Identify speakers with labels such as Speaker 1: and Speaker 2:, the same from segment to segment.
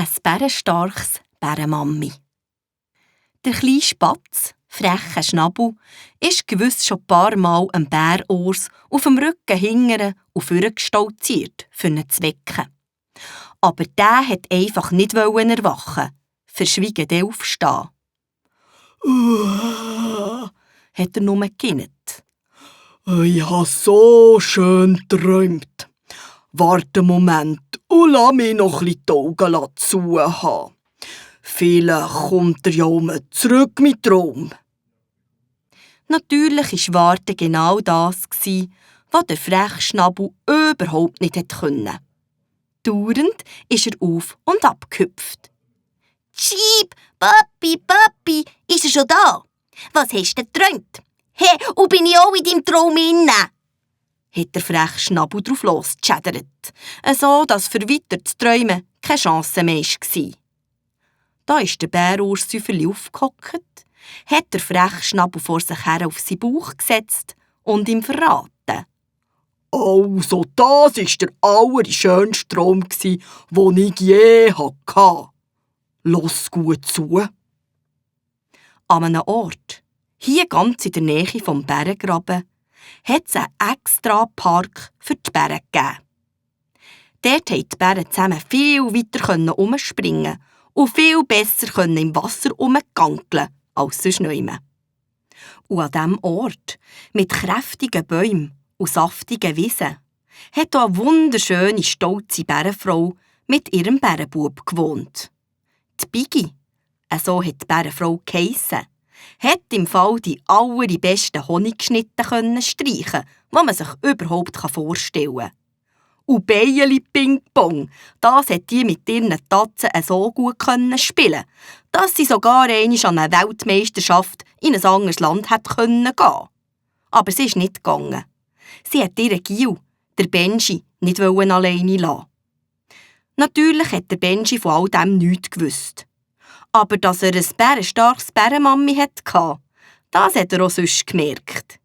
Speaker 1: Ein bärenstarkes Bärenmammi. Der kleine Spatz, frecher Schnabel, ist gewiss schon ein paar Mal am Bärurs auf dem Rücken hingern und vorgestolziert, für ihn zu wecken. Aber der hat einfach nicht erwachen, verschwiegen dann aufstehen. Hat er nur gegrinnet.
Speaker 2: Ich habe so schön geträumt. Warte einen Moment und lass mich noch ein bisschen die Augen zu haben. Vielleicht kommt er ja zurück mit Traum.
Speaker 1: Natürlich war Warten genau das, was der freche Schnabel überhaupt nicht konnte. Dauernd ist er auf und ab gehüpft.
Speaker 3: Schieb, Papi, ist er schon da? Was hast du geträumt? Hey, und bin ich auch in deinem Traum inne?
Speaker 1: Hat der freche Schnabel drauf losgeschädert, so dass für weiter zu träumen keine Chance mehr war. Da ist der Bärursüferli aufgehockt, hat der freche Schnabel vor sich her auf seinen Bauch gesetzt und ihm verraten.
Speaker 2: Also, das war der allerschönste Traum, den ich je hatte. Lass gut zu.
Speaker 1: An einem Ort, hier ganz in der Nähe vom Bärengraben, hat es einen extra Park für die Bären gegeben. Dort konnten die Bären zusammen viel weiter herumspringen und viel besser im Wasser herumgangeln als sonst nirgends. Und an diesem Ort, mit kräftigen Bäumen und saftigen Wiesen, hat auch eine wunderschöne, stolze Bärenfrau mit ihrem Bärenbub gewohnt. Die Bigi, so hat die Bärenfrau geheissen, hat im Fall die allerbesten Honigschnitte streichen, die man sich überhaupt vorstellen kann. Und Beijeli Ping-Pong, das hat die mit ihren Tatzen so gut spielen, dass sie sogar einmal an eine Weltmeisterschaft in ein anderes Land hätte gehen können. Aber sie ist nicht gegangen. Sie hat ihren Gil, der Benji, nicht alleine lassen. Natürlich hat der Benji von all dem nichts gewusst. Aber dass er ein bärenstarkes Bärenmammi hatte, das hat er auch sonst gemerkt.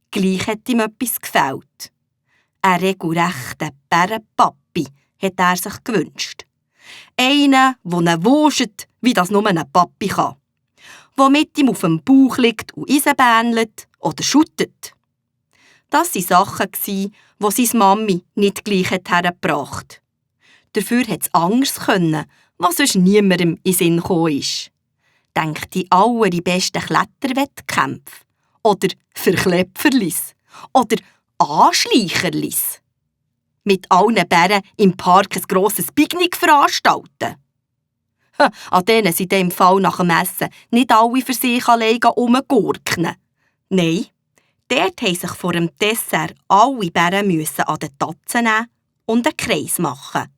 Speaker 1: Gleich hat ihm etwas gefehlt. Ein regelrechter Bärenpapi hat er sich gewünscht. Einen, der ihn wuscht, wie das nur ein Papi kann. Der mit ihm auf dem Bauch liegt und eisenbähnelt oder schuttet. Das waren Sachen, die seine Mami nicht gleich hergebracht hat. Dafür konnte es anders können, was sonst niemandem in den Sinn gekommen ist. Denkt die allerbesten Kletterwettkämpfe oder Verklepferlis oder Anschleicherlis. Mit allen Bären im Park ein grosses Picknick veranstalten. An denen sind im Fall nach dem Essen nicht alle für sich allein rumgurken. Nein, dort mussten sich vor dem Dessert alle Bären an den Tatzen nehmen und einen Kreis machen.